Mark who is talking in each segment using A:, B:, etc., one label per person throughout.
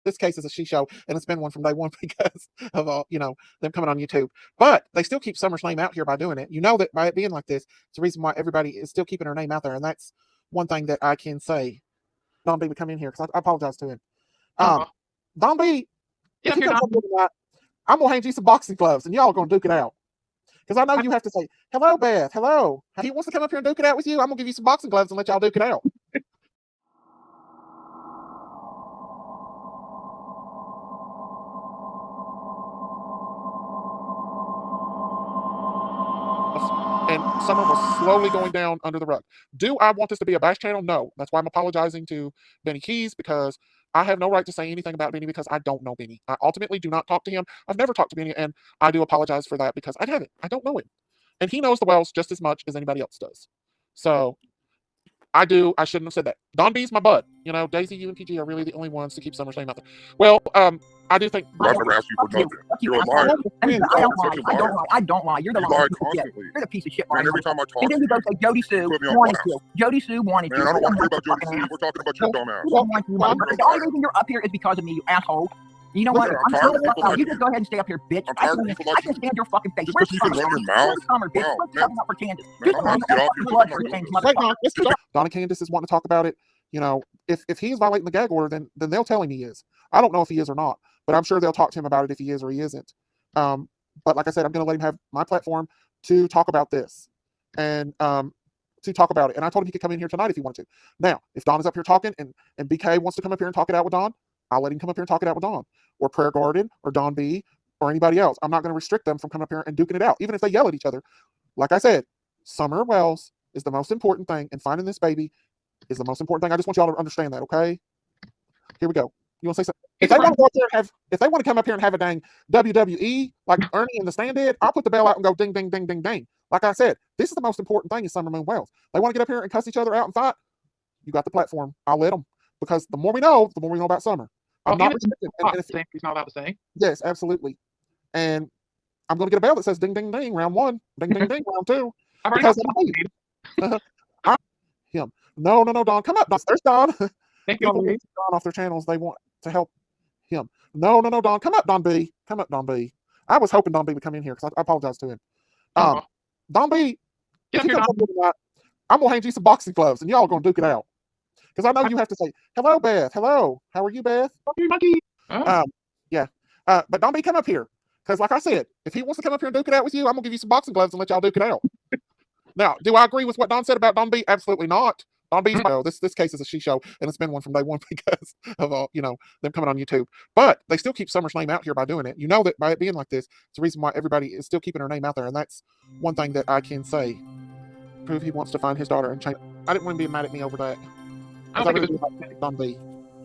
A: this case is a she show, and it's been one from day one because of them coming on YouTube. But they still keep Summer's name out here by doing it. You know that by it being like this, it's the reason why everybody is still keeping her name out there, and that's one thing that I can say. Don B would come in here because I apologize to him. Don B, if you come up here tonight, I'm gonna hand you some boxing gloves, and y'all are gonna duke it out. Because I know you have to say, "Hello, Beth. Hello." If he wants to come up here and duke it out with you, I'm gonna give you some boxing gloves and let y'all duke it out. And Summer was slowly going down under the rug. Do I want this to be a bash channel? No. That's why I'm apologizing to BennyKeyz, because I have no right to say anything about Benny because I don't know Benny. I ultimately do not talk to him. I've never talked to Benny, and I do apologize for that because I haven't. I don't know him. And he knows the Wells just as much as anybody else does. So I shouldn't have said that. Don B's my bud. You know, Daisy, you and PG are really the only ones to keep Summer's name out there. Well, I do think.
B: I've never asked you for nothing. You're a liar.
C: I don't lie. You're the liar. You're the piece of shit.
B: Man, every time I talk
C: and then you go say Jody Sue wanted to. Jody Sue wanted to.
B: Man, I don't want to hear about Jody Sue. We're talking about your dumb ass.
C: The only reason you're up here is because of me, you asshole. You know what? I'm tired of people like you. Just go ahead and stay up here, bitch. I can stand your fucking face.
B: Where's Summer? Where's
C: Summer, bitch? What's coming up for Candace?
A: Donna Candace is wanting to talk about it. You know, if he's violating the gag order, then they'll tell him he is. I don't know if he is or not, but I'm sure they'll talk to him about it if he is or he isn't. But like I said, I'm going to let him have my platform to talk about this and to talk about it. And I told him he could come in here tonight if he wanted to. Now, if Don is up here talking and BK wants to come up here and talk it out with Don, I'll let him come up here and talk it out with Don or Prayer Garden or Don B or anybody else. I'm not going to restrict them from coming up here and duking it out, even if they yell at each other. Like I said, Summer Wells is the most important thing, and finding this baby is the most important thing. I just want y'all to understand that, okay? Here we go. You want to say something? If they want to go up there and if they want to come up here and have a dang WWE like Ernie in the Stand did, I'll put the bell out and go ding, ding, ding, ding, ding. Like I said, this is the most important thing is Summer Moon Wells. They want to get up here and cuss each other out and fight. You got the platform. I'll let them, because the more we know about Summer. I'm not restricted.
D: He's not allowed to say.
A: Yes, absolutely. And I'm going to get a bell that says ding, ding, ding, round 1, ding, ding, ding, round 2. Because him. No, Don, come up. There's Don.
D: Thank you.
A: Don off their channels. They want to help him. No, Don, come up, Don B. Come up, Don B. I was hoping Don B would come in here because I apologize to him. Don B, if he comes up tonight, I'm going to hand you some boxing gloves and y'all are going to duke it out. Because I know you have to say, "Hello, Beth. Hello. How are you, Beth?"
D: Monkey.
A: Yeah. But Don B, come up here. Because like I said, if he wants to come up here and duke it out with you, I'm going to give you some boxing gloves and let y'all duke it out. Now, do I agree with what Don said about Don B? Absolutely not. Don B's this case is a she show, and it's been one from day one because of them coming on YouTube. But they still keep Summer's name out here by doing it. You know that by it being like this, it's the reason why everybody is still keeping her name out there, and that's one thing that I can say. Prove he wants to find his daughter and change. I didn't want him to be mad at me over that.
D: I don't think it was
A: Don B.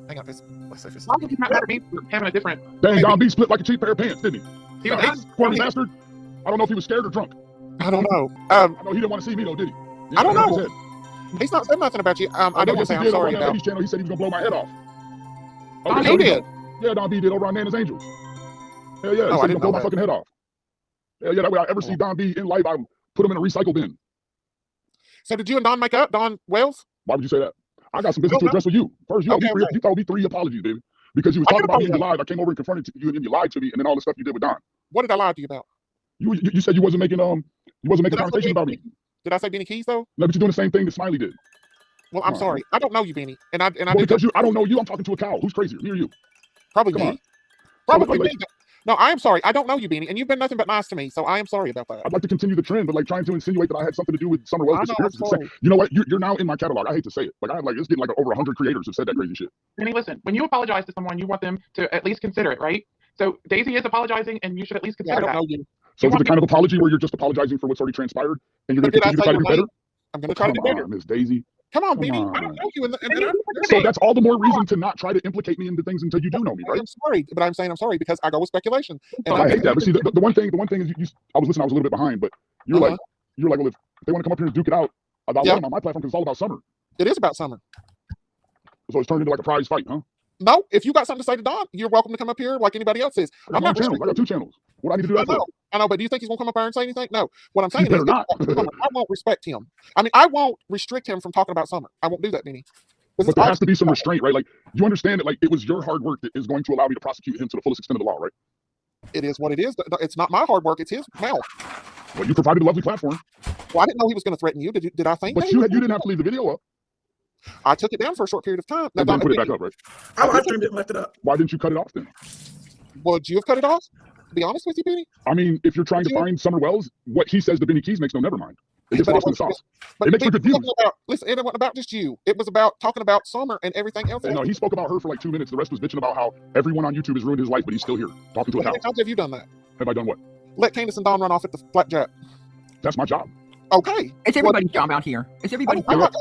A: Hang on, let's see if it's.
D: I think he's not mad at me for having a different.
B: Dang, Don B split like a cheap pair of pants, didn't he?
D: He
B: bastard. I don't know if he was scared or drunk.
A: I don't know.
B: I know he didn't want to see me though, did he?
A: I don't know. He's not said nothing about you. I do want to say I'm sorry about.
B: Channel, he said he was gonna blow my head off.
A: Okay, Don B did.
B: Yeah, Don B did over on Nana's Angels. Hell yeah, he said he was gonna blow my fucking head off. Hell yeah, that way I ever see Don B in life, I put him in a recycle bin.
A: So did you and Don make up, Don Wells?
B: Why would you say that? I got some business to address with you. First, you told me 3 apologies, baby. Because you was talking about me in your live. I came over and confronted you, and then you lied to me, and then all the stuff you did with Don.
A: What did I lie to you about?
B: You said you wasn't making conversation about me.
A: Did I say BennyKeyz though?
B: No, but you're doing the same thing that Smiley did.
A: Well, I'm sorry. I don't know you, Benny, and I
B: because I don't know you. I'm talking to a cow. Who's crazier, me or you?
A: Probably me. Probably me. No, I am sorry. I don't know you, Benny, and you've been nothing but nice to me, so I am sorry about that.
B: I'd like to continue the trend, but like trying to insinuate that I had something to do with Summer Wells' disappearance. You know what? You're now in my catalog. I hate to say it. It's getting like over 100 creators have said that crazy shit.
D: Benny, listen, when you apologize to someone, you want them to at least consider it, right? So Daisy is apologizing, and you should at least consider that.
A: I don't know you.
B: So is it the kind of apology where you're just apologizing for what's already transpired, and you're going to continue to try to do better?
A: I'm going to try to do better.
B: Miss Daisy.
A: Come on, Benny. I don't know you.
B: So that's all the more reason to not try to implicate me into things until you do know me, right?
A: I'm sorry, but I'm saying I'm sorry because I go with speculation.
B: And I hate that. But see, the one thing is, I was listening. I was a little bit behind, but you're like, well, if they want to come up here and duke it out, I'll let them on my platform because it's all about Summer.
A: It is about Summer.
B: So it's turned into like a prize fight, huh?
A: No, if you got something to say to Don, you're welcome to come up here like anybody else is.
B: I got 2 channels. What do I need to do that for?
A: I know, but do you think he's gonna come up here and say anything? No. What I'm saying is, I won't respect him. I mean, I won't restrict him from talking about Summer. I won't do that, Benny.
B: But there has to be some restraint, right? Like, you understand that, like, it was your hard work that is going to allow me to prosecute him to the fullest extent of the law, right?
A: It is what it is. It's not my hard work. It's his mouth.
B: Well, you provided a lovely platform.
A: Well, I didn't know he was going to threaten you. Did I think
B: But
A: that?
B: you didn't have to leave the video up.
A: I took it down for a short period of time.
B: And then put it back up, right?
E: I live streamed it and left it up.
B: Why didn't you cut it off then?
A: Would you have cut it off? To be honest with you, Benny?
B: I mean, if you're trying to find Summer Wells, what he says to BennyKeyz makes no never mind. It gets lost in the sauce. It makes for good views.
A: Listen, it wasn't about just you. It was about talking about Summer and everything else.
B: No, he spoke about her for like 2 minutes. The rest was bitching about how everyone on YouTube has ruined his life, but he's still here talking to a
A: How many
B: house.
A: times have you done that?
B: Have I done what?
A: Let Candace and Don run off at the blackjack.
B: That's my job.
A: Okay.
C: It's everybody's job out here. It's everybody's
A: I'm
C: job.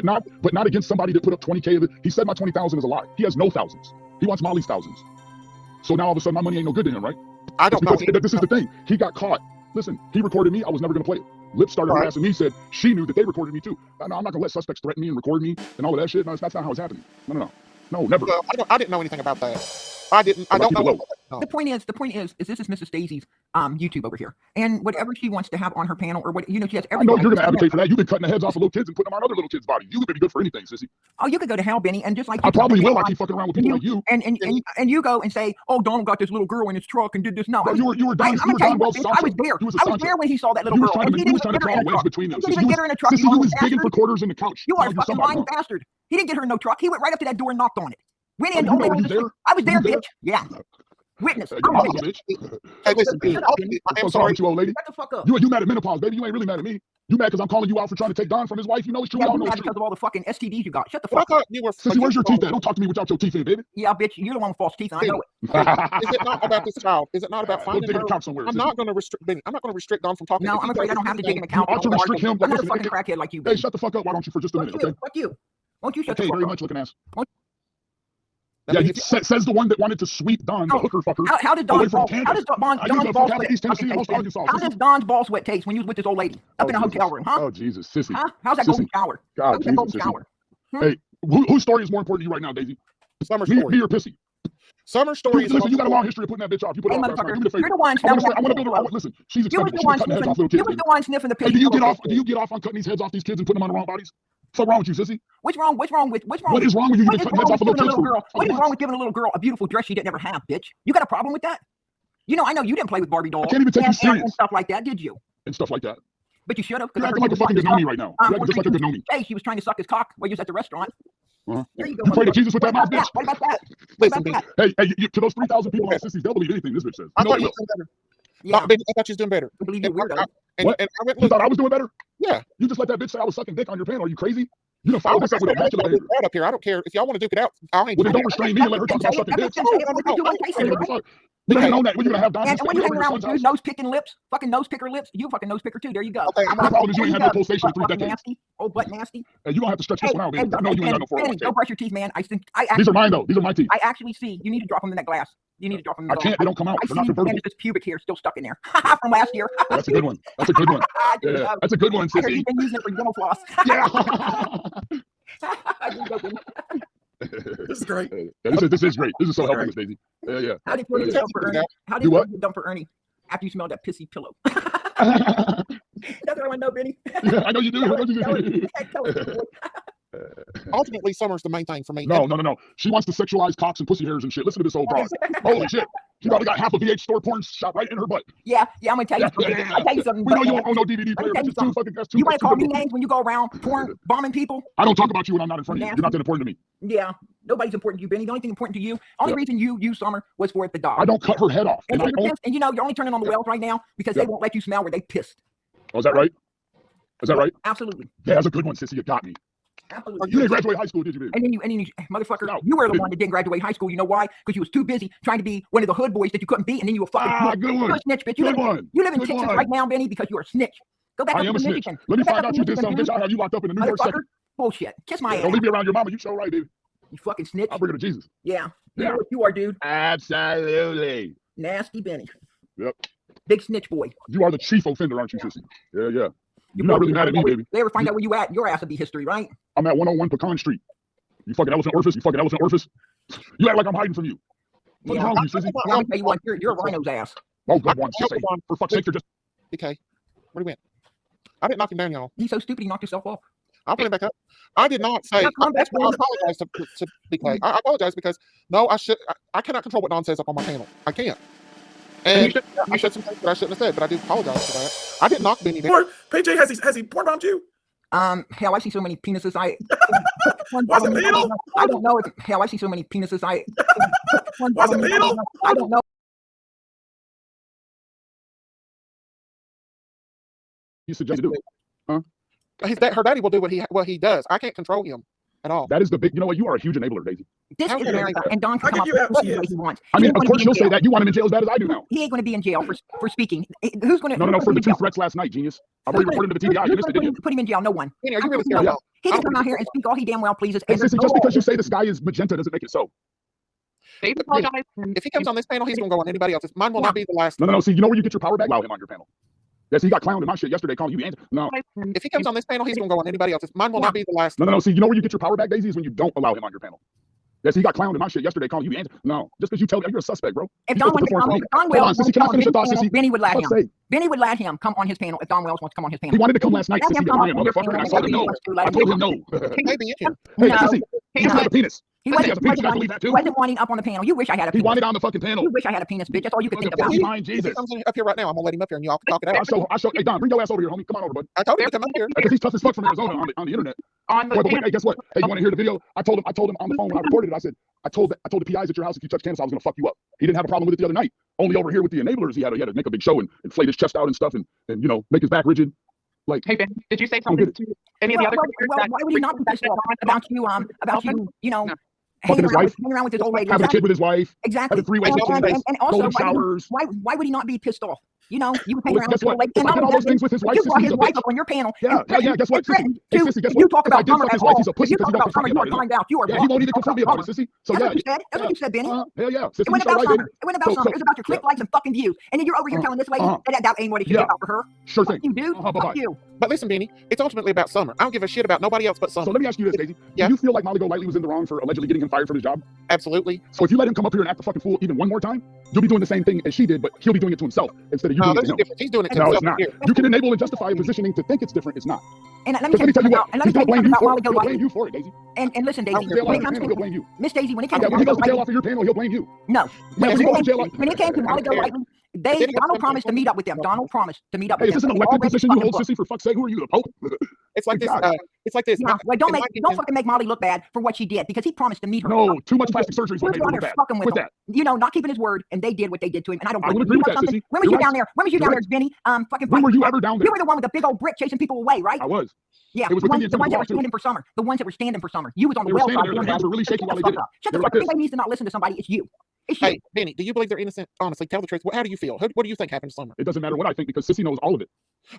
A: not-
B: But not against somebody that put up 20K. He said my 20,000 is a lie. He has no thousands. He wants Molly's thousands. So now all of a sudden my money ain't no good to him, right?
A: I don't know.
B: This is the thing. He got caught. Listen, he recorded me. I was never going to play it. Lip started harassing me, said she knew that they recorded me too. No, I'm not going to let suspects threaten me and record me and all of that shit. No, that's not how it's happening. No, never.
A: Well, I didn't know anything about that. I don't know. No.
C: The point is, this is Mrs. Stacey's YouTube over here, and whatever she wants to have on her panel, or what she has
B: I
C: every.
B: know you're going to advocate for that. You've been cutting the heads off of little kids and putting them on other little kids' bodies. You would be good for anything, sissy.
C: Oh, you could go to hell, Benny, and just like
B: I probably will. I keep fucking around with people like you.
C: And you go and say, oh, Donald got this little girl in his truck and did this. No,
B: you were Don.
C: I was there. I was there when he saw that little girl.
B: He was trying to draw a wedge between them.
C: He didn't get her in a truck.
B: Sissy, you was digging for quarters in the couch.
C: You are a fucking lying bastard. He didn't get her in no truck. He went right up to that door and knocked on it. Went in. I was there, bitch. Yeah. Witness.
A: Hey, listen, I'm sorry.
B: You old lady.
C: Shut the fuck up.
B: You mad at menopause, baby. You ain't really mad at me. You mad because I'm calling you out for trying to take Don from his wife. You know it's true.
C: Yeah,
B: We all know
C: mad
B: it's true.
C: because of all the fucking STDs you got. Shut the
A: Well, I
C: fuck up.
A: thought you were.
B: Sissy, where's your teeth at? Don't talk to me without your teeth in, baby.
C: Yeah, bitch. You're the one with false teeth, and I know it.
A: Is it not about this child? Is it not about finding her? I'm not going to restrict Benny. I'm not going to restrict Don from talking.
C: No, I'm afraid I don't have to dig an account.
B: You ought to restrict him.
C: I'm not a fucking crackhead like you.
B: Hey, shut the fuck up. Why don't you for just a minute, okay?
C: Fuck you. Won't you shut the
B: Okay,
C: fuck
B: very
C: up?
B: much looking ass. Yeah, he says the one that wanted to sweep Don, the hooker fucker.
C: How did Don's ball sweat taste when you was with this old lady up in a hotel room, huh?
B: Oh, Jesus, sissy.
C: Huh? How's that golden shower?
B: God, Jesus, sissy. Hey, whose story is more important to you right now, Daisy?
A: Summer story.
B: Me or Pissy?
A: Summer story.
B: Listen, you got a long history of putting that bitch off. You put it off.
C: Motherfucker,
B: Do me the favor.
C: you're the one
B: I want to build her. Listen, she's expendable. She's cutting heads off little kids.
C: You was the one sniffing the
B: Hey,
C: piss.
B: do you get off on cutting these heads off these kids and putting them on the wrong bodies? What's wrong with you, sissy?
C: What's wrong with
B: What is wrong with you? You've been cutting heads off of little kids.
C: What is wrong with giving a little girl a beautiful dress she didn't ever have, bitch? You got a problem with that? You know, I know you didn't play with Barbie dolls.
B: I can't even take you serious.
C: And stuff like that, did you?
B: And stuff like that.
C: But you should have.
B: You're acting like a fucking Ganoni right now. You're acting just like a Ganoni.
C: Hey, she was trying to suck his cock while you was at the restaurant.
B: You
C: You
B: pray to Jesus with that mouth, bitch.
C: What about that?
A: Listen,
B: Hey, to those 3,000 people on sissies, they'll believe anything this bitch says.
A: I
B: You know
A: thought
B: they
A: you
B: will.
A: was doing better.
C: Yeah,
A: Baby, I thought you was doing better.
C: I believe you're weirdo.
A: And I went
B: You
A: look.
B: thought I was doing better?
A: Yeah.
B: You just let that bitch say I was sucking dick on your panel. Are you crazy? You done followed this up with immaculate behavior.
A: Up here. I don't care if y'all want to duke it out. I'll hang.
B: Well, then don't restrain me and let her talk about sucking dick. You don't know that. When you gonna have Don?
C: And when you hang around with dudes, nose picking lips, fucking nose picker lips, you fucking nose picker too. There you go.
A: Okay,
B: the problem is you ain't had no pulsation in 3 decades.
C: Nasty, old butt nasty.
B: And you don't have to stretch this one out, baby. I know you ain't got no 401k.
C: Don't brush your teeth, man.
B: These are mine though. These are my teeth.
C: I actually see. You need to drop them in that glass. You need to drop them. In
B: I can't. They don't come out. They're not convertible.
C: This pubic hair still stuck in there from last year.
B: That's a good one. That's a good one. Yeah, that's a good one,
C: I heard
B: sissy.
C: you've been using it for dental floss.
B: Yeah.
E: This is great.
B: Yeah, this is great. This is so helpful, Miss Daisy. Yeah.
C: How did you dump for Ernie? How did you dump for Ernie after you smelled that pissy pillow? That's what I want to know, Benny.
B: Yeah, I know you do.
A: Ultimately, Summer's the main thing for me.
B: No. She wants to sexualize cocks and pussy hairs and shit. Listen to this old broad. Holy shit. She probably got half a VH store porn shot right in her butt.
C: Yeah, I'm gonna tell you something. I'll tell you something.
B: We know you don't own no DVD player. That's too fucking.
C: You want to call me names when you go around porn bombing people?
B: I don't talk about you when I'm not in front of you. You're not that important to me.
C: Yeah, nobody's important to you, Benny. The only thing important to you, only reason you Summer was for the dog.
B: I don't cut her head off.
C: And you know you're only turning on the wells right now because they won't let you smell where they pissed.
B: Oh, is that right? Is that right?
C: Absolutely.
B: Yeah, that's a good one, sissy. You got me.
C: Absolutely.
B: You didn't graduate high school, did you, baby?
C: And then you motherfucker, you were the one that didn't graduate high school. You know why? Because you was too busy trying to be one of the hood boys that you couldn't be, and then you were fucking
B: good one.
C: You're a snitch, bitch. You live in Texas right now, Benny, because you're a snitch. Go back
B: I
C: up
B: am
C: to
B: a snitch.
C: Michigan.
B: Let me find out you did something, bitch. I'll have you locked up in the New York second.
C: Bullshit. Kiss my ass.
B: Don't leave me around your mama. You so right, baby.
C: You fucking snitch.
B: I'll bring her to Jesus.
C: Yeah. You know what you are, dude.
B: Absolutely.
C: Nasty Benny.
B: Yep.
C: Big snitch boy.
B: You are the chief offender, aren't you, sissy? Yeah. You're not really mad at me, baby.
C: They ever find out where you at? Your ass will be history, right?
B: I'm at 101 Pecan Street. You fucking elephant orifice. You act like I'm hiding from you. What's wrong with you, sissy?
C: I'll tell you what, you're a rhino's ass.
B: Oh, good one. For fuck's sake, you're just...
A: Okay. Where do we went? I didn't knock him down, y'all.
C: He's so stupid he knocked himself off.
A: I'll put him back up. I did not say. I apologize to BK. I apologize because no, I cannot control what Don says up on my panel. I can't. And I said some things that I shouldn't have said, but I do apologize for that. I didn't knock Benny.
E: PJ, has he porn bombed you?
C: Hell, I see so many penises.
E: Was it legal?
C: I don't know. Hell, I see so many penises.
E: Was it legal?
C: I don't know.
B: You suggest to do, huh?
A: Her daddy will do what he does. I can't control him at all.
B: That is the big. You know what? You are a huge enabler, Daisy.
C: This is America, and Don can come up with what he wants.
B: I mean, of course you'll say that. You want him in jail as bad as I do now.
C: He ain't going to be in jail for speaking. Who's going to?
B: No, for the 2 threats last night, genius. I've already reported to the TBI. You missed it, didn't you?
C: Put him in jail. No one.
A: Benny, are you really scared?
C: He can come out here and speak all he damn well pleases.
B: Hey, Sissy, just because you say the sky is magenta doesn't make it so.
A: If he comes on this panel, he's going to go on anybody else's. Mine will not be the last.
B: No. See, you know where you get your power back? Allow him on your panel. Yes, he got clowned in my shit yesterday calling you the No.
A: If he comes on this panel, he's going to go on anybody else's. Mine will not be the last.
B: No. See, you know where you get your power back, Daisy, is when you don't allow him on your panel. Yes, he got clowned in my shit yesterday calling you the No, just because you tell me you're a suspect, bro.
C: If Don Wells
B: Sissy, can I finish the thought, Sissy?
C: Benny would let him. Benny would let him come on his panel if Don Wells wants to come on his panel.
B: He wanted to come last night, Sissy, the lion motherfucker, and I told him no. I told him no.
A: Maybe
B: Hey, Sissy, he doesn't have a penis. He wasn't
C: wanting up on the panel. You wish I had a penis.
B: He wanted on the fucking panel.
C: You wish I had a penis, bitch. That's all you could think about.
A: If he comes up here right now, I'm going to let him up here and y'all can talk it out.
B: I'll show. Hey, Don, bring your ass over here, homie. Come on over, bud.
A: I told him to come up here.
B: Because he's tough as fuck from Arizona on the internet. Hey, guess what? Hey, you want to hear the video? I told him on the phone when I recorded it. I said, I told the PIs at your house, if you touch Candace, I was going to fuck you up. He didn't have a problem with it the other night. Only over here with the enablers, he had to make a big show and inflate his chest out and stuff and you know, make his back rigid. Like,
D: hey, Ben, did you say something to any of the other?
C: Why would he not be pissed off about you, you know,
B: fucking his wife,
C: hanging around with his old lady,
B: having a kid with his wife,
C: exactly,
B: having 3 ways
C: and also
B: showers.
C: Why would he not be pissed off? You know, you would hang around with
B: your
C: old lady.
B: And all those things with his wife.
C: You brought his wife up on your panel.
B: Yeah, guess what?
C: You talk about Summer at all.
B: He's a pussy
C: You talk about Summer, you are find out. You are
B: he won't even confront me about it, Sissy. So
C: that's what you said, Benny.
B: Hell yeah.
C: It went about Summer. It went about Summer. It was about your click, likes, and fucking views. And then you're over here telling this lady that ain't what it should be about for her.
B: Sure thing.
C: You do. Fuck you.
A: But listen, Benny, it's ultimately about Summer. I don't give a shit about nobody else but Summer.
B: So let me ask you this, Daisy. Do you feel like Molly Golightly was in the wrong for allegedly getting him fired from his job?
A: Absolutely.
B: So if you let him come up here and act a fucking fool even one more time, you'll be doing the same thing as she did, but he'll be doing it to himself instead of you doing it to him.
A: He's doing it to
B: himself.
A: himself.
B: No, it's not. You can enable and justify a positioning to think it's different. It's not.
C: And let me tell you what.
B: He's going to blame you for it. He'll blame you for it, Daisy.
C: And listen, Daisy,
B: when it comes to blame you.
C: Miss Daisy, when it comes
B: to when he goes to jail off of your panel, he'll blame you.
C: No. When it came to Molly Golightly, Donald promised to meet up with them. Donald promised to meet up with them.
B: Hey, is this an elected position you hold, Sissy? For fuck's sake, who are you, the Pope?
A: It's like this. It's like this.
C: Yeah, well, don't fucking make Molly look bad for what she did because he promised to meet her.
B: No, too much plastic surgery is what made her look bad.
C: With that, you know, not keeping his word, and they did what they did to him. And I don't.
B: I would agree with that, Sissy.
C: When was you down there? When was you down there, Benny?
B: When were you ever down there?
C: You were the one with the big old brick chasing people away, right?
B: I was.
C: Yeah, the ones that were standing for Summer. The ones that were standing for Summer. You was on the well side.
B: Their hands were really shaking while they did it.
C: Shut the fuck up. Anybody needs to not listen to somebody. It's you.
A: Hey, Benny, do you believe they're innocent? Honestly, tell the truth. How do you feel? What do you think happened to Summer?
B: It doesn't matter what I think because Sissy knows all of it.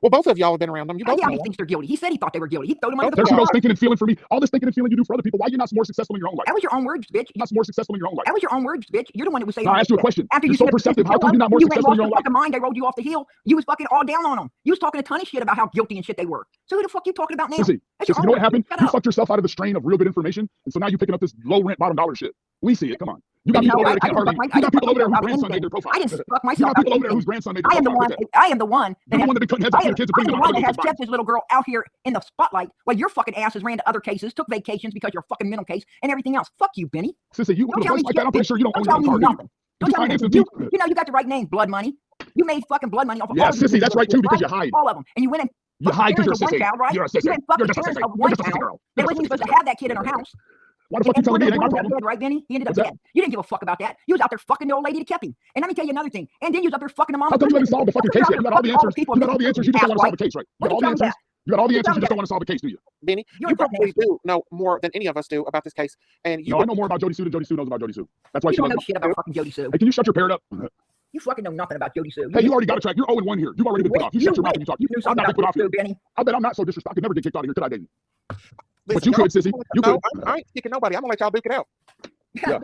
A: Well, both of y'all have been around them. You both know.
C: He thinks they're guilty. He said he thought they were guilty. He threw them under the
B: bus. There she goes thinking and feeling for me. All this thinking and feeling you do for other people. Why are you not more successful in your own life?
C: That was your own words, bitch.
B: You're not more successful in your own life.
C: That was your own words, bitch. You're the one that was saying.
B: I asked you a question.
C: After
B: you're so perceptive. How come you're not more successful in your own life?
C: Mind, they rolled you off the hill. You was fucking all down on them. You was talking a ton of shit about how guilty and shit they were. So who the fuck you talking about now?
B: Sissy, you know what happened? You fucked yourself out of the strain of real good information, and so now you're picking up this low rent, bottom dollar shit. We see it. Come on. You got people over there that can't hardly. You got people over there whose grandson made their profile.
C: I didn't fuck myself.
B: You got people over there whose grandson made their profile.
C: I am the one.
B: You're the one that been cutting heads off your kids and putting them on
C: that has kept this little girl out here in the spotlight while your fucking asses ran to other cases, took vacations because you're a fucking mental case and everything else. Fuck you, Benny.
B: Sissy, you with a voice like that, I'm pretty sure you don't own your own car.
C: Don't tell me nothing. You know you got the right name, Blood Money. You made fucking blood money off of
B: all of them. Yeah, Sissy, that's right too because you hide.
C: All of them. And you went and
B: you hide because you're a sissy.
C: You're
B: a sissy.
C: You're just a sissy. You're just a sissy girl. They wasn't supposed to have that kid in her house.
B: Why the fuck you telling me it ain't my problem?
C: Right, Benny? He ended up dead. You didn't give a fuck about that. You was out there fucking the old lady that kept him. And let me tell you another thing. And then you was up there fucking the mom.
B: How come you haven't solved the fucking case yet? You got all the answers. You got all the answers. You just don't want to solve the case, right? You got all the answers. You got all the answers. You just don't want to solve the case, do you?
A: Benny, you probably do know more than any of us do about this case. And you
B: I know more about Jody Sue than Jody Sue knows about Jody Sue. That's why she
C: don't know shit about fucking Jody Sue.
B: Hey, can you shut your parrot up?
C: You fucking know nothing about Jody Sue.
B: Hey, you already got a track. You're 0-1 here. You've already been put off. You shut your mouth when you talk. I'm not put off here. I bet I'm not so disrespectful. I could never get kicked out of here, could I, Daisy? But you could, Sissy. You could.
A: I ain't kicking nobody. I'm gonna let y'all duke it out.
B: Yeah.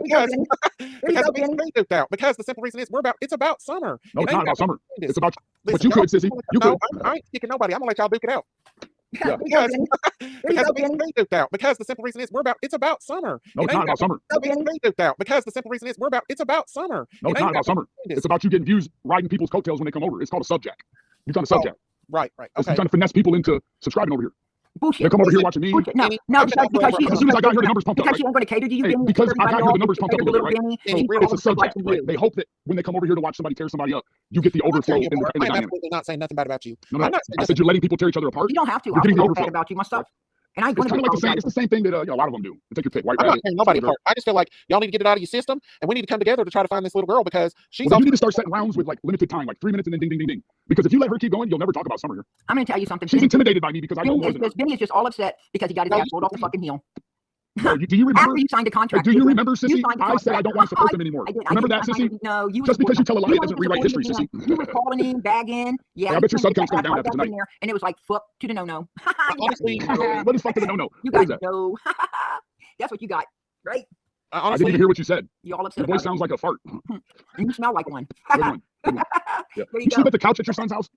A: Because the simple reason is it's about Summer.
B: No, it's not about Summer. It's about but you could, Sissy. You could.
A: I ain't kicking nobody. I'm gonna let y'all duke it out.
B: Yeah.
A: Because the simple reason is it's about Summer.
B: No, it's not about Summer.
A: Because the simple reason is it's about Summer.
B: No, it's not about Summer. It's about you getting views riding people's coattails when they come over. It's called a subject. You're trying to subject.
A: Right.
B: Okay. You're trying to finesse people into subscribing over here.
C: Bullshit.
B: They come over here watching me.
C: Bullshit. No, because she,
B: As soon as I got here, the numbers pumped up.
C: because
B: Right?
C: she ain't going to cater to you.
B: Hey,
C: Benny,
B: because I got here, the
C: everybody
B: numbers pumped up a little bit, right?
C: Benny,
A: Benny,
C: and
A: really,
B: It's a subject,
C: like
B: right? They hope that when they come over here to watch somebody tear somebody up, you get the overflow in the
A: I'm
B: dynamic.
A: absolutely not saying nothing bad about you.
B: No,
A: I'm not saying
B: I said you're letting people tear each other apart.
C: You don't have to.
B: You're
C: I'll
B: getting the
C: talk
B: overflow.
C: bad about you myself. And I ain't
B: It's
C: going
B: kind
C: to
B: of like it's the same thing that a lot of them do. Take your pick, white
A: I'm not
B: rabbit.
A: saying nobody
B: whatever.
A: apart. I just feel like y'all need to get it out of your system, and we need to come together to try to find this little girl because she's.
B: Well, you need to start setting rounds with like limited time, like 3 minutes and then ding, ding, ding, ding. Because if you let her keep going, you'll never talk about Summer here.
C: I'm going to tell you something.
B: She's intimidated by me because I know more than her.
C: Benny is just all upset because he got his ass pulled off the fucking heel.
B: Do you remember?
C: After you signed the contract.
B: Do you remember, Sissy?
C: signed the
B: I said I
C: contract.
B: don't want to support them anymore.
C: I did.
B: Remember that, Sissy?
C: No, you
B: Just because you tell a lie
C: you
B: doesn't
C: were
B: rewrite history,
C: supporting
B: Sissy.
C: him. You were calling in, bagging. Yeah,
B: I bet your
C: you
B: sub count's going down
C: right
B: after
C: up
B: tonight.
C: in there, and it was like fuck to the no.
A: Honestly,
B: What is fuck to the no-no?
C: You
B: What is
C: got
B: that?
C: no. That's what you got, right?
B: I didn't
A: honestly,
B: even hear what you said.
C: You all
B: Your
C: upset
B: voice
C: about
B: sounds like a fart.
C: it. And you smell like one.
B: Good one. Good one. Yeah.
C: There
B: You sleep at the couch at your son's house?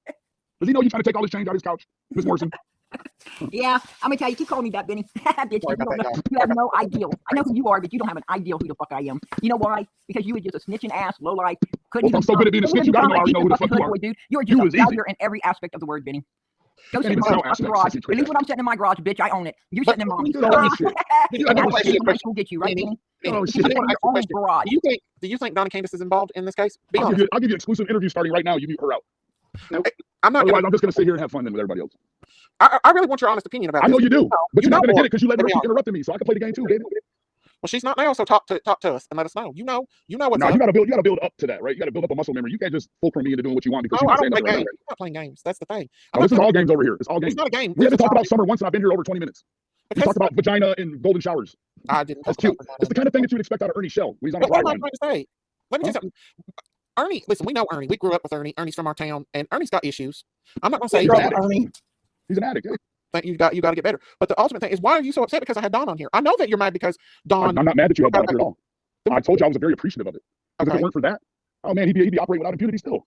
B: Does he know you're trying to take all his change out of his couch? Miss Morrison?
C: Yeah, I'm gonna tell you, keep calling me that, Benny. Bitch,
A: Sorry about that,
C: you have no idea. I know who you are, but you don't have an idea who the fuck I am. You know why? Because you were just a snitching ass, low life.
B: Well, if I'm so good at being a snitch, you gotta know I already know who the fuck you are.
C: Dude, you're
B: You
C: just a
B: was easy.
C: failure in every aspect of the word, Benny. Go sit in
B: even
C: my
B: spell
C: fucking
B: aspects,
C: garage.
B: Sissy.
C: At least when I'm sitting in my garage, bitch, I own it. You're sitting in mine.
B: You know that shit.
A: You
C: And
A: know
C: that's
A: that
C: where
A: shit.
C: we'll get you, right, Benny?
B: Oh,
C: Because
B: shit.
C: you're in your own garage.
A: do you think Donna Candace is involved in this case? Be
B: I'll
A: honest.
B: give you an exclusive interview starting right now. You mute her out.
A: I'm not.
B: Otherwise,
A: Gonna,
B: I'm just going to sit here and have fun then with everybody else.
A: I really want your honest opinion about
B: I
A: this.
B: know you do, but
A: You
B: you're not
A: know
B: going to
A: more.
B: get it because you let
A: Let me
B: her
A: on.
B: keep interrupting me, so I can play the game too, baby.
A: Well, she's not now, so talk to us and let us know. You know what's
B: No,
A: up.
B: you got to build up to that, right? You got to build up a muscle memory. You can't just fulcrum me into doing what you want because
A: No,
B: you're
A: I
B: not saying
A: don't play
B: nothing right
A: games.
B: now.
A: I'm not playing games. That's the thing.
B: No, this is all games over here. It's all games.
A: It's not a game.
B: We haven't
A: This is
B: talked about Summer once, and I've been here over 20 minutes. We
A: because
B: talked about vagina and golden showers.
A: I didn't.
B: That's
A: talk
B: cute.
A: about
B: It's the kind of thing that you would expect out of Ernie Shell when he's on a
A: But what
B: dry
A: am I
B: run.
A: trying to say? Let me tell you something. Ernie, listen, we know Ernie. We grew up with Ernie. Ernie's from our town, and Ernie's got issues. I'm not going to say
B: He's an addict.
A: Ernie.
B: He's an addict. Yeah.
A: Think you got to get better. But the ultimate thing is, why are you so upset because I had Don on here? I know that you're mad because Don.
B: I'm not mad that you had that up here at all. I told you I was very appreciative of it. Because if
A: Okay.
B: it weren't for that, oh man, he'd be operating without impunity still.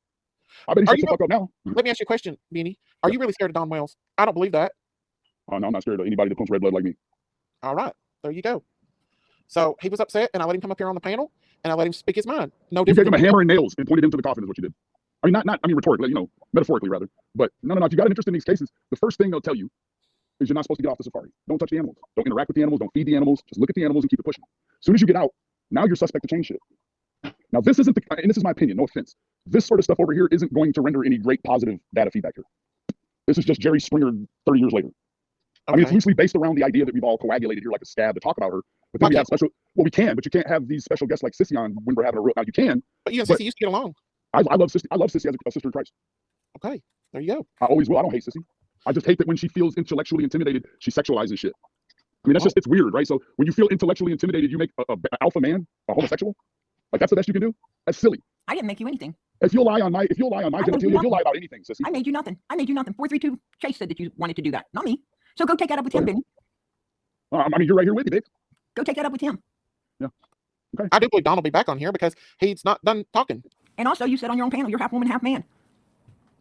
B: I bet he
A: Are
B: shuts the
A: you
B: fuck up now.
A: Let me ask you a question, Benny. Are you really scared of Don Wells? I don't believe that.
B: Oh no, I'm not scared of anybody that pumps red blood like me.
A: All right, there you go. So he was upset, and I let him come up here on the panel, and I let him speak his mind. No
B: You gave
A: different.
B: him a hammer and nails and pointed him to the coffin is what you did. I mean, not rhetorically, metaphorically rather. But no, if you got an interest in these cases, the first thing they'll tell you is you're not supposed to get off the safari. Don't touch the animals. Don't interact with the animals. Don't feed the animals. Just look at the animals and keep it pushing. As soon as you get out, now you're suspect to change shit. Now this isn't and this is my opinion, no offense. This sort of stuff over here isn't going to render any great positive data feedback here. This is just Jerry Springer 30 years later. I mean, it's
A: Okay.
B: loosely based around the idea that we've all coagulated here like a scab to talk about her. But then we have special, well, we can, but you can't have these special guests like Sissy on when we're having a real, now you can.
A: But you and
B: but-
A: Sissy used to get along.
B: I love Sissy as a sister in Christ.
A: Okay, there you go.
B: I always will. I don't hate Sissy. I just hate that when she feels intellectually intimidated, she sexualizes shit. I mean, that's just, it's weird, right? So when you feel intellectually intimidated, you make a alpha man a homosexual. Like that's the best you can do. That's silly.
C: I didn't make you anything.
B: If you'll lie on my genitalia, you'll lie about anything, Sissy.
C: I made you nothing. 432 Chase said that you wanted to do that, not me. So go take that up with him, Benny.
B: I mean, you're right here with me, babe.
C: Go take that up with him.
A: I do believe Don will be back on here because he's not done talking.
C: And also, you said on your own panel, you're half woman, half man.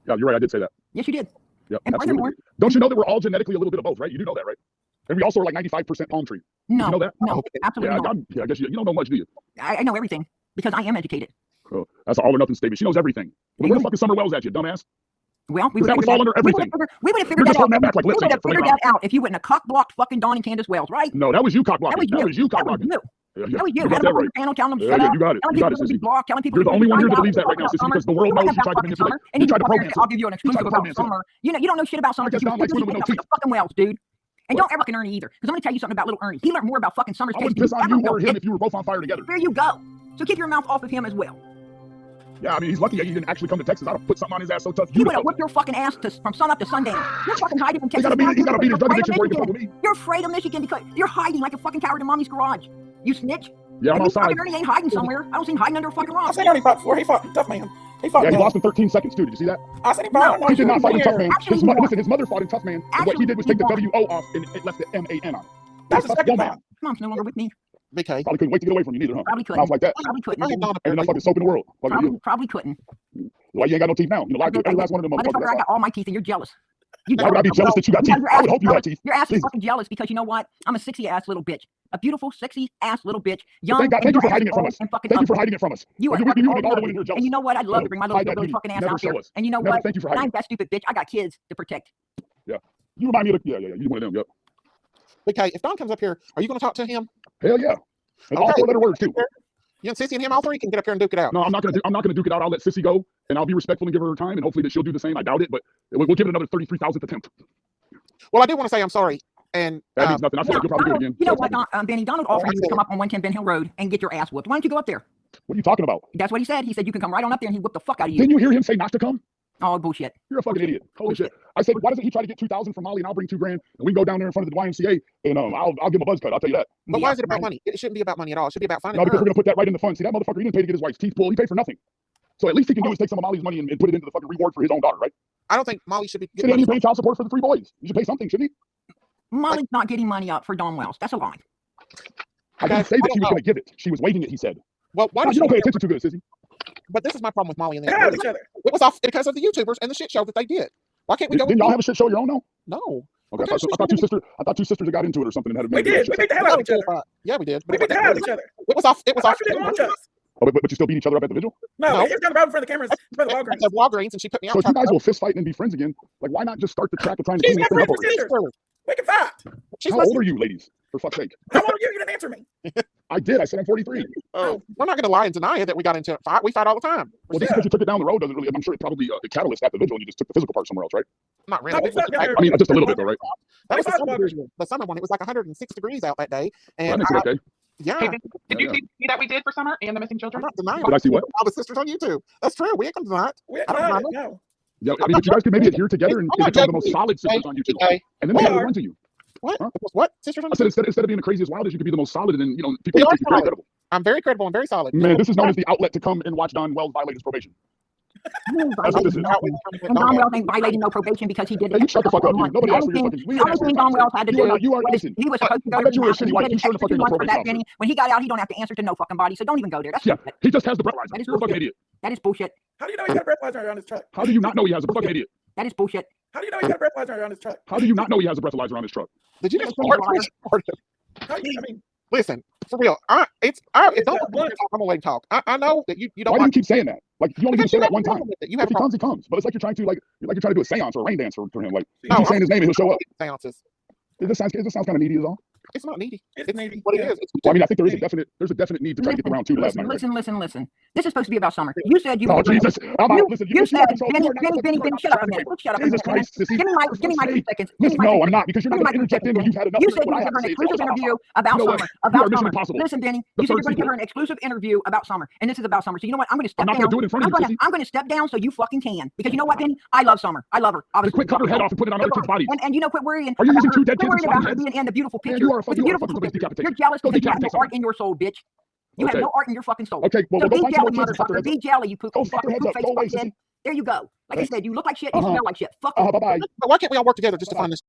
B: Yeah, you're right. I did say that.
C: Yes, you did.
B: Yep,
C: And
B: absolutely.
C: furthermore,
B: Don't you know that we're all genetically a little bit of both, right? You do know that, right? And we also are like 95% palm tree.
C: no,
B: You know that?
C: no,
A: Okay.
C: absolutely
B: Yeah,
C: not.
B: I guess you don't know much, do you?
C: I know everything because I am educated.
B: Oh, that's an all or nothing statement. She knows everything. Well, where the fuck is Summer Wells at, you dumbass?
C: Well, we
B: Because that would fall under everything.
C: We would have
B: You're
C: figured
B: just
C: that out.
B: holding that back like
C: We
B: lip
C: would have
B: sync for
C: figured
B: later
C: that out if you wouldn't have cock-blocked fucking Dawn and Candace Wells, right?
B: No, that was you cock blocking. That was you cock
C: That was
B: blocking.
C: you.
B: Yeah,
C: That was you.
B: you got
C: Had
B: that
C: them on
B: right.
C: the panel telling them to
B: Yeah,
C: shut
B: yeah,
C: up.
B: you got it.
C: Telling
B: You got
C: people
B: it,
C: to be
B: Sissy.
C: blocked. Telling people
B: You're the
C: to
B: only one here that
C: find
B: believes that
C: out
B: right now,
C: about
B: Sissy,
C: Summer.
B: because the world
C: You
B: knows
C: wouldn't
B: you
C: have
B: tried to
C: fucking
B: manipulate.
C: Summer, and
B: You
C: then
B: tried to
C: come up here,
B: romance
C: I'll give you an exclusive
B: tried to
C: about
B: romance him.
C: Summer. You don't know shit about Summer
B: I guess
C: because
B: Don
C: you were
B: likes
C: too
B: women with
C: busy
B: no
C: about fucking Wells, dude. And
B: What?
C: don't ever fucking Ernie either, because I'm gonna tell you something about little Ernie. He learned more about fucking Summer's
B: I
C: case
B: would
C: than
B: piss on you
C: ever
B: or
C: know.
B: him if you were both on fire together.
C: There you go. So keep your mouth off of him as well.
B: Yeah, I mean, he's lucky that he didn't actually come to Texas. I'd have put something on his ass so tough.
C: He
B: You'd
C: would have
B: have
C: whipped your fucking ass from sun up to sundown. You're fucking hiding in
B: He's
C: Texas.
B: got to beat his drug addiction before he can fuck with me.
C: You're afraid of Michigan because you're hiding like a fucking coward in mommy's garage. You snitch.
B: Yeah, I'm
C: And you
B: outside.
C: fucking Ernie ain't hiding somewhere. I don't see him hiding under a fucking rock.
E: I seen Ernie fight before. He fought Tough Man. He fought
B: Yeah, he
E: me.
B: lost in 13 seconds too. Did you see that?
E: I seen him fight.
C: No,
B: He did not fight in Tough Man.
C: Actually,
B: His,
C: he won.
B: listen, his mother fought in Tough Man. And what he did was take the
C: Actually, he
B: WO off and it left the MAN on.
E: That's the
B: Fuck
E: second
B: your
E: time.
C: Mom's no longer with me.
A: BK.
B: Probably couldn't wait to get away from you neither, huh?
C: Probably couldn't.
B: Mouth like that.
C: Probably couldn't.
A: I had Don up
B: Ain't
A: there.
B: enough fucking soap in the world. Fucking you.
C: Probably couldn't.
B: Why you ain't got no teeth now? You know, like every last one of them motherfuckers.
C: Motherfucker, I
B: That's
C: got all my teeth and you're jealous.
B: why would I be jealous that you got teeth? I would hope you had teeth.
C: Your ass is
B: Jesus.
C: fucking jealous because you know what? I'm a sexy ass little bitch. A beautiful, sexy ass little bitch. Young.
B: Thank God.
C: and
B: Thank you for
C: your
B: hiding
C: ass
B: it from
C: old
B: us.
C: and fucking
B: Thank you for
C: ugly.
B: hiding it from us.
C: You
B: Like,
C: are
B: you
C: fucking
B: make
C: old
B: all the
C: ugly.
B: women here jealous.
C: And you know what? I'd love to bring my little
B: Hide that
C: ugly
B: beauty.
C: fucking ass
B: Never
C: out there.
B: show us.
C: And you know
B: Never.
C: what?
B: Thank you for
C: And
B: hiding
C: I'm
B: it.
C: that stupid bitch. I got kids to protect.
B: Yeah. You remind me of yeah. You one of them. Yep.
A: Okay, if Don comes up here, are you going to talk to him?
B: Hell yeah. And all
A: Okay.
B: 4-letter words too.
A: You and Sissy and him, all three can get up here and duke it out.
B: No, I'm not gonna duke it out. I'll let Sissy go, and I'll be respectful and give her her time, and hopefully that she'll do the same. I doubt it, but we'll give it another 33,000th attempt.
A: Well, I do want to say I'm sorry. And
B: That means nothing. I feel like you'll probably do it again.
C: You know what, Benny? Donald offered you to come up on 110 Ben Hill Road and get your ass whooped. Why don't you go up there?
B: What are you talking about?
C: That's what he said. He said you can come right on up there and he whooped the fuck out of you.
B: Didn't you hear him say not to come?
C: Oh, bullshit.
B: You're a fucking idiot. Holy shit. I said, why doesn't he try to get 2,000 from Molly and I'll bring $2,000 and we can go down there in front of the YMCA and I'll give him a buzz cut. I'll tell you that.
A: But why is it about money? It shouldn't be about money at all. It should be about finding
B: No, because
A: her.
B: we're gonna put that right in the fund. See, that motherfucker, he didn't pay to get his wife's teeth pulled. He paid for nothing. So at least he can do is take some of Molly's money and put it into the fucking reward for his own daughter, right?
A: I don't think Molly should be
B: Shouldn't
A: getting
B: he pay child support for the 3 boys? You should pay something, shouldn't he?
C: Molly's not getting money up for Don Wells. That's a lie.
B: I didn't say that she was gonna give it. She was waiting it, he said.
A: Well, why
B: No,
A: does
B: you
A: she
B: don't pay attention to this, Sissy.
A: But this is my problem with Molly and
E: Get
A: them.
E: out of each other.
A: It was off because of the YouTubers and the shit show that they did. Why can't we go?
B: Didn't y'all have a shit show of your own though?
A: No.
B: Okay, I thought two sisters that got into it or something and had a
E: We did. We beat the hell out of each other.
A: Yeah, we did.
E: We
A: But
E: beat the hell out of each other.
A: it was off. It was
E: I
A: off.
E: thought you didn't watch us.
B: Oh, but you still beat each other up at the vigil?
E: No,
A: No.
E: he was down the road in front of the cameras. In front of the
A: At
E: Walgreens.
A: the Walgreens, and she put me out.
B: So if you guys will fist fight and be friends again, like why not just start the track of trying to
E: She's
B: clean
E: my
B: this thing up
E: friend
B: over here?
E: sister. We can fight.
A: She's
B: How
A: my
B: old are you, ladies? For fuck's sake.
E: How old are you? You didn't answer me.
B: I did. I said I'm 43.
A: Oh, we're not going to lie and deny it that we got into a fight. We fight all the time.
B: Well, just because you took it down the road doesn't really. I'm sure it probably a catalyst at the vigil, and you just took the physical part somewhere else, right?
A: Not really.
E: No, we fought down there.
B: I mean, just a little bit, though, right?
A: That was
E: we
A: the
E: fought
A: summer,
E: Walgreens.
A: the summer one. It was like 106 degrees out that day,
B: Well, that
A: and
B: makes it okay.
A: yeah,
D: Hey, did you
B: Yeah.
D: see that we did for summer and the missing
A: I'm
D: children?
A: not denying.
B: Did I see what?
A: All the sisters on YouTube. That's true. We ain't gonna deny it.
E: I
A: don't
E: don't
A: know.
E: know.
B: Yeah, I mean, but you guys could maybe adhere together and
A: I'm not
B: become the most
A: judging you.
B: solid sisters on YouTube,
A: Okay.
B: and then they
E: We
B: will
E: are.
B: run to you.
A: What?
B: Huh?
A: What? Sisters on
B: I said
A: YouTube?
B: instead of being the crazy as wild as you could be the most solid, and then people
A: We are
B: think you're very
A: solid.
B: credible.
A: I'm very credible and very solid.
B: Man, this is known as the outlet to come and watch Don Wells violate his probation. That's what this is.
C: And Don Wells ain't violating no probation because he did
B: Hey,
C: it.
B: you shut the fuck up. Nobody asked for your fucking. We
C: The only
B: asked for
C: thing
B: your
C: Don Wells had to
B: You
C: do
B: are not. You are.
C: was
B: Listen.
C: he was supposed to go
B: I bet you were a
C: to
B: shitty wife. You sure the fuck ain't no
C: for that,
B: probation
C: Benny. When he got out, he don't have to answer to no fucking body, so don't even go there. That's
B: Yeah,
C: stupid.
B: he just has the breathalyzer.
C: That is
B: You're a fucking
C: bullshit.
B: idiot.
C: That is bullshit.
E: How do you know he got a breathalyzer on his truck?
B: How do you not know he has a fucking idiot?
C: That is bullshit.
E: How do you know he got a breathalyzer on his truck?
B: How do you not know he has a breathalyzer on his truck?
A: Did you just
C: That's
A: start?
C: a liar.
E: How do you, I mean,
A: Listen, for real. Don't
E: It's
A: let me
E: not
A: talk.
E: one.
A: I'm gonna let him talk. I know that you don't
B: Why do you
A: like.
B: keep saying that? Like you only get to say that one time.
A: You
B: If
A: have
B: he comes, he comes. But it's like you're trying to you're trying to do a seance or a rain dance for him. Like you
A: No,
B: keep saying his name and he'll show up.
A: seances.
B: It just sounds kind of needy, is all.
A: It's not needy.
E: It's needy.
A: what
E: Yeah.
A: it is. It's
B: Well, I mean, I think there's a definite need to try to get the round 2 last night. Right?
C: Listen. This is supposed to be about summer. You said you
B: Oh
C: were
B: Jesus! Listen,
C: You said,
B: control.
C: Benny,
B: You are not
C: Benny,
B: fucking-
C: shut up a minute. Shut up a
B: Jesus
C: minute.
B: Christ! Sissy.
C: Give me my 3 seconds.
B: Listen, no, I'm not, because you're not
C: Give me
B: going to
C: my
B: interject in when you've had enough.
C: You
B: of
C: said you
B: what I
C: were
B: have
C: going
B: to
C: to
B: say.
C: give her an
B: So
C: exclusive interview about
B: You know what?
C: summer.
B: You are
C: About
B: Mission
C: summer.
B: Impossible.
C: Listen, Benny,
B: The
C: you said
B: third
C: you're going to give her
B: season.
C: an exclusive interview about summer, and this is about summer. So you know what? I'm going to step
B: I'm not
C: down.
B: going to do it in front of you, Sissy.
C: I'm going to step down so you fucking can. Because you know what, Benny? I love summer. I love her.
B: Then
C: Obviously.
B: quit cut her head off and put it on other kids' bodies.
C: And you know, quit worrying.
B: Are you
C: about
B: using
C: her-
B: 2 dead
C: quit
B: kids
C: worrying
B: as
C: about
B: fucking
C: her
B: heads?
C: being in the beautiful
B: Man,
C: picture.
B: you are
C: With the
B: fucking
C: beautiful
B: somebody's
C: picture.
B: decapitation.
C: You're jealous
B: Go
C: because you have no
B: decapitate
C: art in your soul, bitch. You have
B: Okay.
C: no art in your fucking soul.
B: Okay, well,
C: So
B: we'll go
C: be
B: find
C: jelly,
B: some more kids.
C: motherfucker. Be jelly, you poop.
B: Go fuck their heads up. Go away, Sissy.
C: There you go. Like I
B: Thanks.
C: said, you look like shit, you
B: Uh-huh.
C: smell like shit. Fuck you.
B: Bye bye.
A: But why can't we all work together just to find this